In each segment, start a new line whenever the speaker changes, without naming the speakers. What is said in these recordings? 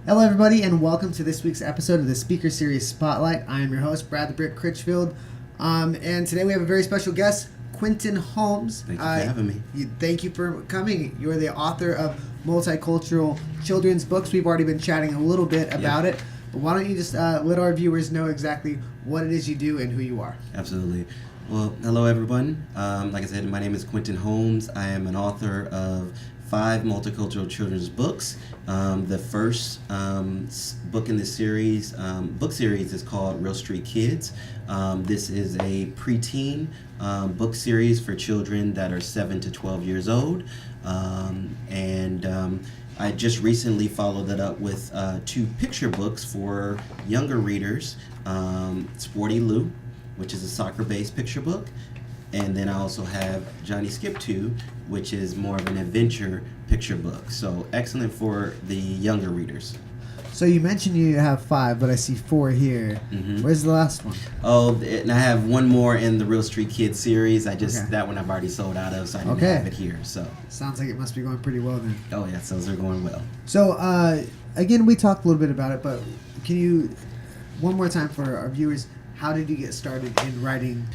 Hello, everybody, and welcome to this week's episode of the Speaker Series Spotlight. I am your host, Brad the Brick Crihfield, and today we have a very special guest, Quentin Holmes.
Thank you for having me.
Thank you for coming. You're the author of multicultural children's books. We've already been chatting a little bit about it, but why don't you just let our viewers know exactly what it is you do and who you are?
Absolutely. Well, hello, everyone. Like I said, my name is Quentin Holmes. I am an author of 5 multicultural children's books. The first book in this series, book series, is called Real Street Kids. This is a preteen book series for children that are 7 to 12 years old. I just recently followed that up with 2 picture books for younger readers. Sporty Lou, which is a soccer-based picture book. And then I also have Johnny Skip 2, which is more of an adventure picture book. So excellent for the younger readers.
So you mentioned you have 5, but I see 4 here. Mm-hmm. Where's the last one?
Oh, and I have one more in the Real Street Kids series. That one I've already sold out of, so I didn't have it here. So
sounds like it must be going pretty well then.
Oh yes, those are going well.
So again, we talked a little bit about it, but can you, one more time for our viewers, how did you get started in writing?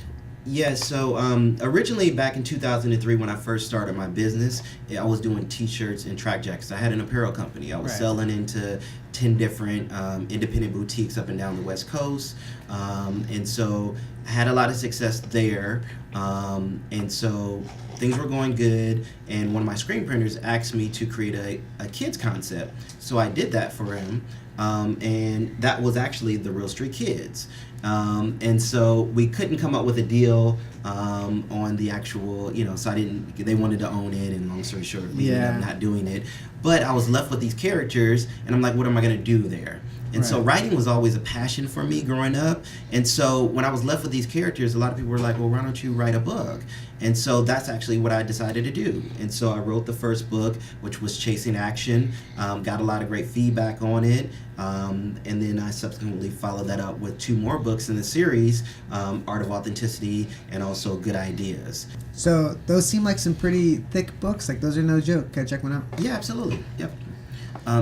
Yeah, so originally back in 2003 when I first started my business, I was doing t-shirts and track jackets. I had an apparel company. I was selling into 10 different independent boutiques up and down the West Coast. And so I had a lot of success there. And so things were going good. And one of my screen printers asked me to create a kids concept. So I did that for him. And that was actually the Real Street Kids. And so we couldn't come up with a deal on the actual, so they wanted to own it, and long story short, we ended up not doing it. But I was left with these characters, and I'm like, what am I going to do there? And so writing was always a passion for me growing up. And so when I was left with these characters, a lot of people were like, well, why don't you write a book? And so that's actually what I decided to do. And so I wrote the first book, which was Chasing Action. Got a lot of great feedback on it. And then I subsequently followed that up with 2 more books in the series, Art of Authenticity and also Good Ideas.
So those seem like some pretty thick books. Like, those are no joke. Can I check one out?
Yeah, absolutely. Yep.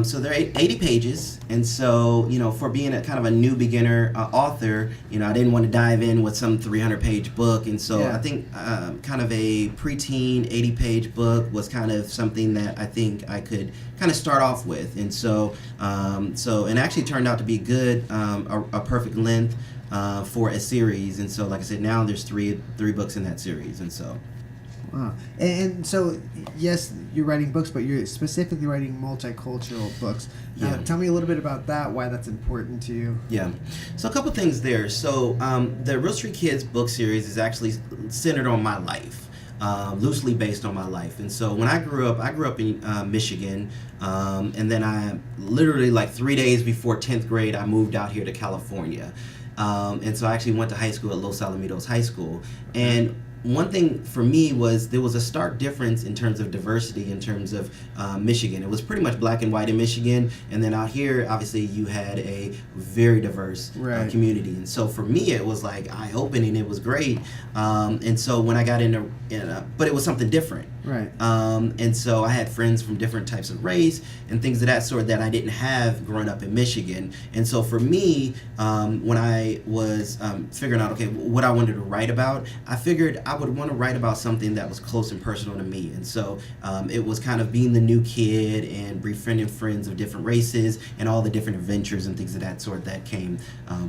So they're 80 pages, and so, for being a kind of a new beginner author, I didn't want to dive in with some 300-page book, and so I think kind of a preteen 80-page book was kind of something that I think I could kind of start off with, and so and actually turned out to be good, a perfect length for a series, and so like I said, now there's three books in that series, and so.
Wow. And so, yes, you're writing books, but you're specifically writing multicultural books. Tell me a little bit about that, why that's important to you.
Yeah. So a couple things there. So the Real Street Kids book series is actually centered on my life. Loosely based on my life. And so when I grew up in Michigan, and then I literally like 3 days before 10th grade, I moved out here to California. And so I actually went to high school at Los Alamitos High School. And one thing for me was there was a stark difference in terms of diversity in terms of Michigan. It was pretty much black and white in Michigan, and then out here, obviously, you had a very diverse community. And so for me, it was like eye-opening. It was great. And so when I got but it was something different.
Right.
And so I had friends from different types of race and things of that sort that I didn't have growing up in Michigan. And so for me, when I was figuring out, what I wanted to write about, I figured I would want to write about something that was close and personal to me. And so it was kind of being the new kid and befriending friends of different races and all the different adventures and things of that sort that came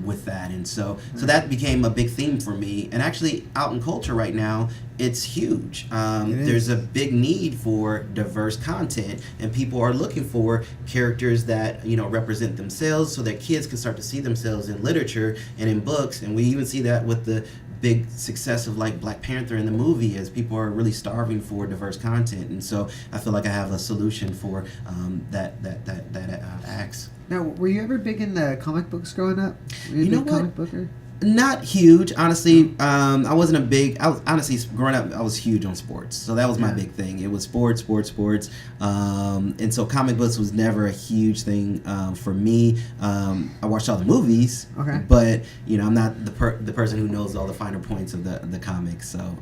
with that. And so that became a big theme for me. And actually out in culture right now, it's huge. There's a big need for diverse content, and people are looking for characters that represent themselves, so that kids can start to see themselves in literature and in books. And we even see that with the big success of like Black Panther in the movie, as people are really starving for diverse content. And so I feel like I have a solution for that acts.
Now, were you ever big into comic books growing up? Were
You know
a big
what?
comic booker?
Not huge, honestly. I wasn't a big. I was honestly growing up. I was huge on sports, so that was my big thing. It was sports. And so comic books was never a huge thing for me. I watched all the movies, but I'm not the person who knows all the finer points of the comics. So,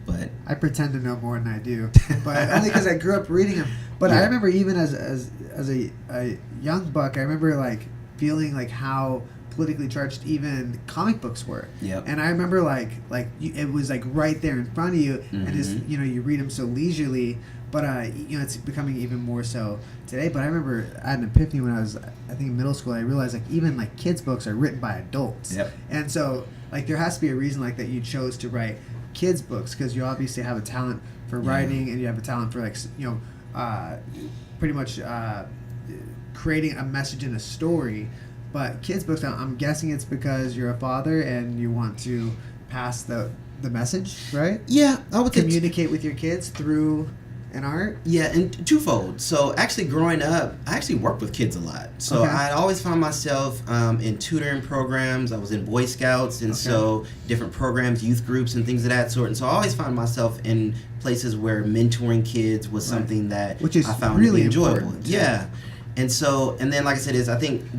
but
I pretend to know more than I do, but only because I grew up reading them. But I remember even as a young buck, I remember like feeling like how politically charged even comic books were.
Yep.
And I remember it was like right there in front of you, and just you read them so leisurely. But it's becoming even more so today. But I remember I had an epiphany when I was, I think, in middle school. I realized like even like kids' books are written by adults.
Yep.
And so like there has to be a reason like that you chose to write kids' books, because you obviously have a talent for writing, and you have a talent for like pretty much creating a message in a story. But kids' books, I'm guessing it's because you're a father and you want to pass the message, right?
Yeah, I would
communicate with your kids through an art.
Yeah, and twofold. So actually, growing up, I actually worked with kids a lot. So I always found myself in tutoring programs. I was in Boy Scouts, and so different programs, youth groups, and things of that sort. And so I always found myself in places where mentoring kids was something that I found really enjoyable. Yeah. And then, like I said, I think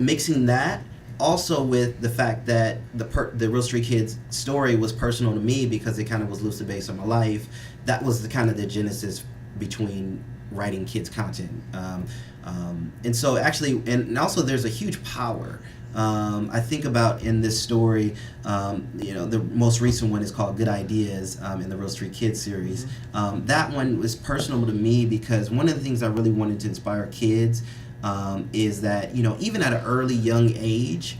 mixing that also with the fact that the Real Street Kids story was personal to me because it kind of was loosely based on my life. That was the genesis between writing kids content. And so actually, and also there's a huge power. I think about in this story, the most recent one is called Good Ideas in the Real Street Kids series. That one was personal to me because one of the things I really wanted to inspire kids is that, even at an early young age,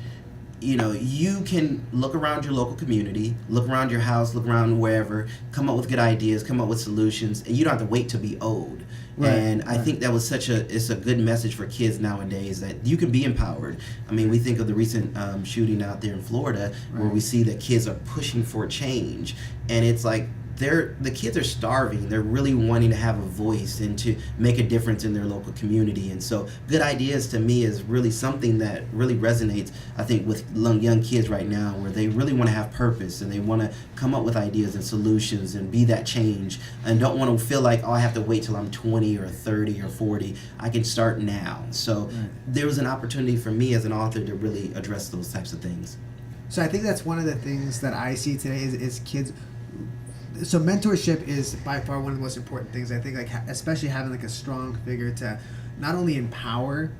you can look around your local community, look around your house, look around wherever, come up with good ideas, come up with solutions, and you don't have to wait to be old. Right, and I think that was it's a good message for kids nowadays that you can be empowered. I mean, we think of the recent shooting out there in Florida where we see that kids are pushing for change, and it's like the kids are starving. They're really wanting to have a voice and to make a difference in their local community. And so Good Ideas to me is really something that really resonates, I think, with young kids right now, where they really want to have purpose and they want to come up with ideas and solutions and be that change and don't want to feel like, I have to wait till I'm 20 or 30 or 40. I can start now. So there was an opportunity for me as an author to really address those types of things.
So I think that's one of the things that I see today is kids. So mentorship is by far one of the most important things. I think, like especially having like a strong figure to not only empower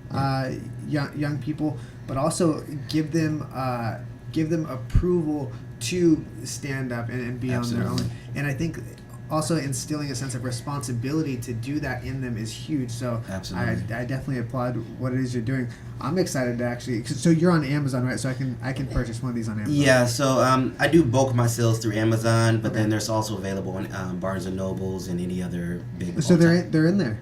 young people, but also give them approval to stand up and be on their own. And I think also instilling a sense of responsibility to do that in them is huge. So I definitely applaud what it is you're doing. I'm excited to actually. So you're on Amazon, right? So I can purchase one of these on Amazon.
Yeah. So I do bulk my sales through Amazon, but then there's also available on Barnes and Nobles and any other big.
So they're in there.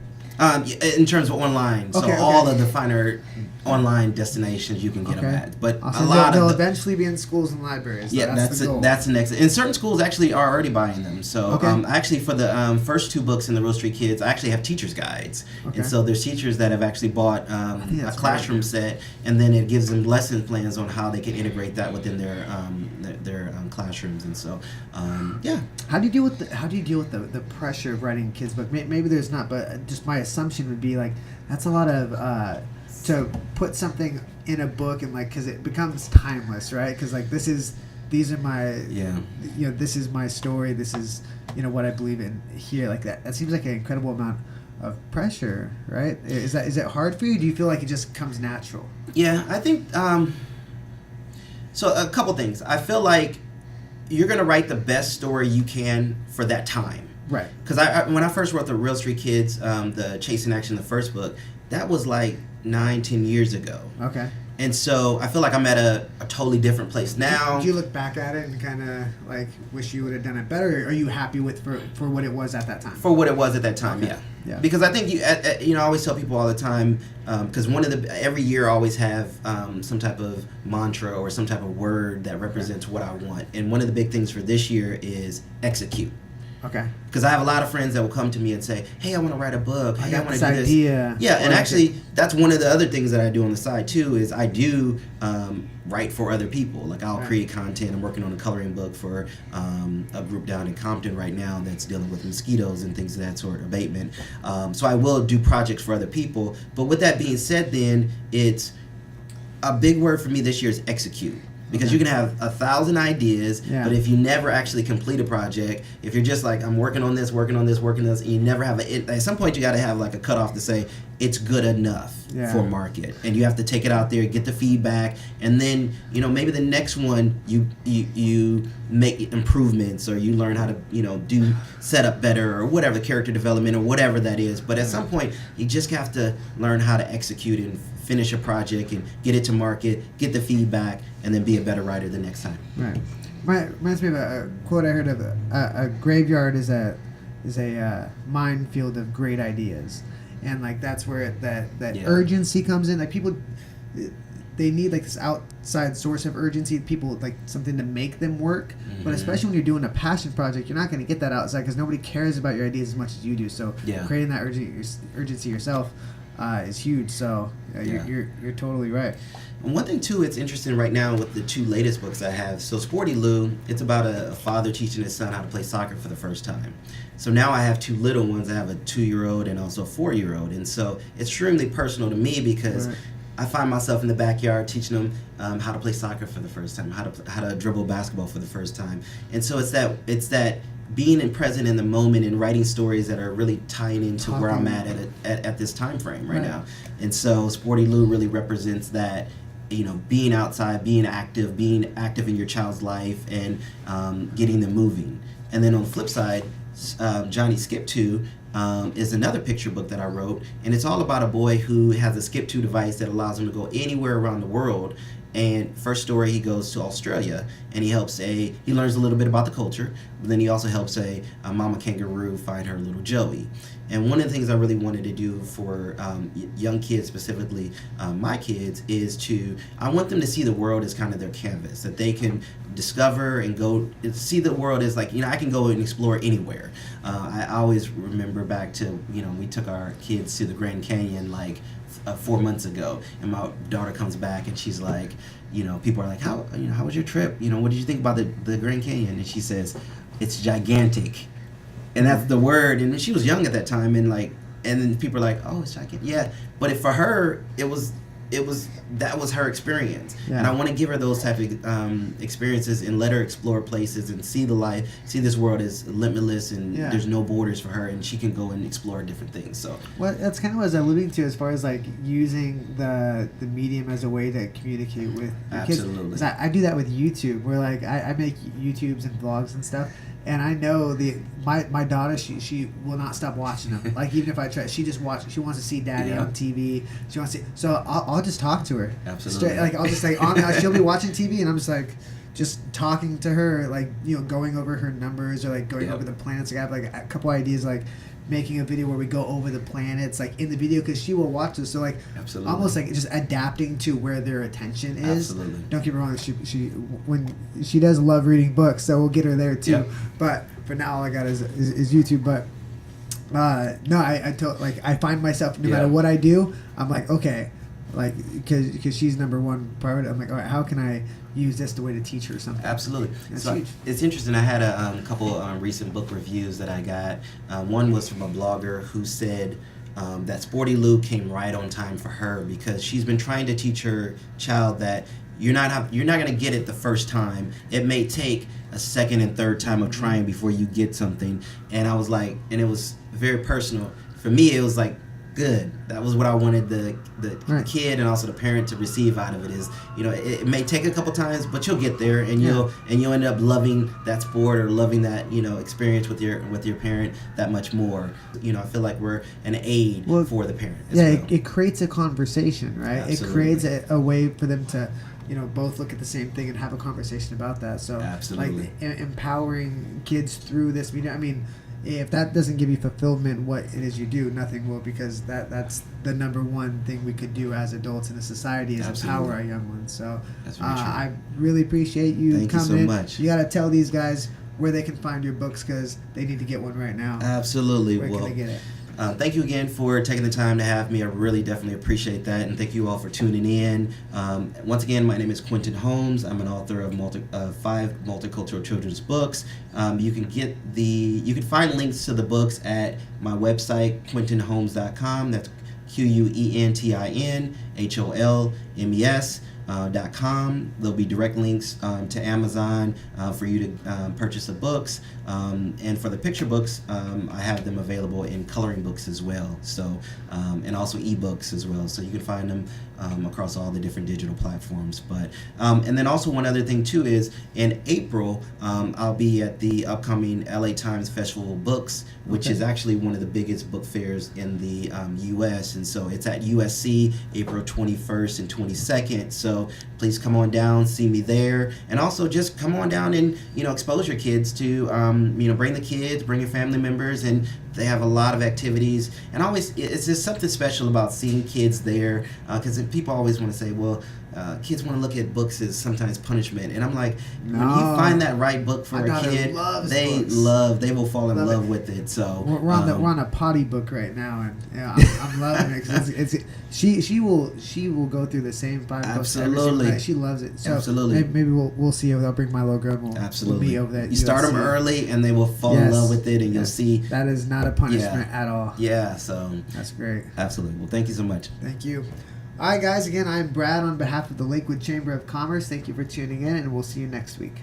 In terms of online, so all of the finer online destinations you can get them at, but
awesome. They'll eventually be in schools and libraries. So that's the goal.
That's the next. And certain schools actually are already buying them. So actually for the first two books in the Real Street Kids, I actually have teacher's guides, and so there's teachers that have actually bought a classroom set, and then it gives them lesson plans on how they can integrate that within their classrooms, and so
How do you deal with the pressure of writing a kids book? Maybe there's not, but just my assumption would be like that's a lot of to put something in a book and like because it becomes timeless, right? Because like these are my this is my story. This is what I believe in here. Like that seems like an incredible amount of pressure, right? Is it hard for you? Do you feel like it just comes natural?
Yeah, I think so. A couple things. I feel like you're gonna write the best story you can for that time.
Right.
Because when I first wrote the Real Street Kids, the Chasing Action, the first book, that was like 9-10 years ago.
Okay.
And so I feel like I'm at a totally different place now.
Do you look back at it and kind of like wish you would have done it better? Or are you happy with for what it was at that time?
For what it was at that time,
okay. Yeah.
Because I think I always tell people all the time because every year I always have some type of mantra or some type of word that represents what I want. And one of the big things for this year is execute.
Okay.
Because I have a lot of friends that will come to me and say, "Hey, I want to write a book. Hey, I want to do this."
Idea.
Yeah, and actually, that's one of the other things that I do on the side too. Is I do write for other people. Like I'll create content. I'm working on a coloring book for a group down in Compton right now that's dealing with mosquitoes and things of that sort, abatement. So I will do projects for other people. But with that being said, then it's a big word for me this year is execute. Because you can have 1,000 ideas, but if you never actually complete a project, if you're just like, I'm working on this, and you never have at some point you got to have like a cutoff to say it's good enough for market, and you have to take it out there, get the feedback, and then maybe the next one you make improvements, or you learn how to do setup better, or whatever, character development, or whatever that is. But at some point you just have to learn how to execute and finish a project and get it to market, get the feedback, and then be a better writer the next time. Right.
Reminds me of a quote I heard of: a graveyard is a minefield of great ideas, and like that's where that urgency comes in. Like people, they need like this outside source of urgency. People like something to make them work. Mm-hmm. But especially when you're doing a passion project, you're not going to get that outside because nobody cares about your ideas as much as you do. So creating that urgency yourself is huge. So you're totally right.
And one thing too, it's interesting right now with the two latest books I have. So Sporty Lou, it's about a father teaching his son how to play soccer for the first time. So now I have two little ones. I have a 2-year-old and also a 4-year-old, and so it's extremely personal to me because I find myself in the backyard teaching them how to play soccer for the first time, how to dribble basketball for the first time, and so it's that being present in the moment and writing stories that are really tying into where I'm at this time frame right now. And so Sporty Lou really represents that, being outside, being active in your child's life, and getting them moving. And then on the flip side, Johnny Skip 2 is another picture book that I wrote, and it's all about a boy who has a Skip 2 device that allows him to go anywhere around the world. And first story, he goes to Australia, and he learns a little bit about the culture, but then he also helps a mama kangaroo find her little Joey. And one of the things I really wanted to do for young kids, specifically my kids, is I want them to see the world as kind of their canvas, that they can discover and go see the world as like, I can go and explore anywhere. I always remember back to, we took our kids to the Grand Canyon like 4 months ago, and my daughter comes back and she's like, people are like, how was your trip? What did you think about the Grand Canyon? And she says, it's gigantic. And that's the word. And she was young at that time, and then people are like, oh, it's gigantic. Yeah. But for her, that was her experience. Yeah. And I want to give her those type of experiences and let her explore places and see this world is limitless, and there's no borders for her, and she can go and explore different things. So
that's kind of what I was alluding to as far as like using the medium as a way to communicate with your kids. Absolutely. 'Cause I do that with YouTube, where like I make YouTubes and vlogs and stuff. And I know my daughter, she will not stop watching them. Like even if I try, she wants to see Daddy on TV. She wants to see, so I'll just talk to her.
Absolutely.
Straight, like I'll just like she'll be watching TV, and I'm just like talking to her, like going over her numbers, or like going over the planets. Like I have like a couple ideas, like making a video where we go over the planets like in the video, because she will watch this. So like almost like just adapting to where their attention is. Absolutely. Don't get me wrong, she does love reading books, so we'll get her there too. But for now all I got is YouTube. But no, I find myself, no matter what I do, I'm like, okay, like because she's number one priority. I'm like, all right, how can I use this the way to teach her something?
Absolutely. So it's interesting. I had a couple recent book reviews that I got. One was from a blogger who said that Sporty Lou came right on time for her, because she's been trying to teach her child that you're not going to get it the first time. It may take a second and third time of trying before you get something. And I was like, and it was very personal for me. It was like, good. That was what I wanted the kid and also the parent to receive out of it. Is it may take a couple times, but you'll get there, and you'll end up loving that sport or loving that experience with your parent that much more. I feel like we're an aid for the parent.
It creates a conversation, right? Absolutely. It creates a way for them to both look at the same thing and have a conversation about that. So absolutely, like empowering kids through this media. I mean, if that doesn't give you fulfillment, what it is you do, nothing will, because that's the number one thing we could do as adults in a society is empower our young ones. So I really appreciate you coming in. Thank you so much. You got to tell these guys where they can find your books because they need to get one right now.
Absolutely.
Where can they get it?
Thank you again for taking the time to have me. I really definitely appreciate that, and thank you all for tuning in. Once again, my name is Quentin Holmes. I'm an author of 5 multicultural children's books. You can find links to the books at my website, quentinholmes.com. That's QUENTINHOLMES.com. There'll be direct links to Amazon for you to purchase the books. And for the picture books, I have them available in coloring books as well. So, and also ebooks as well. So you can find them across all the different digital platforms. But and then also one other thing too is in April I'll be at the upcoming LA Times Festival of Books, which is actually one of the biggest book fairs in the U.S. And so it's at USC April 21st and 22nd. So please come on down, see me there, and also just come on down and expose your kids to bring the kids, bring your family members, and they have a lot of activities. And always, it's just something special about seeing kids there, because people always want to say, well, kids want to look at books as sometimes punishment, and I'm like, when you find that right book for a kid, they will fall in love with it. So
we're on a potty book right now, and I'm loving it because she will go through the same 5 books every single night. She loves it. So
absolutely.
Maybe we'll see her. I'll bring my little girl. And we'll be over there.
You start them early, and they will fall in love with it, and you'll see
that is not a punishment at all.
Yeah, so
that's great.
Absolutely. Well, thank you so much.
Thank you. All right, guys. Again, I'm Brad on behalf of the Lakewood Chamber of Commerce. Thank you for tuning in, and we'll see you next week.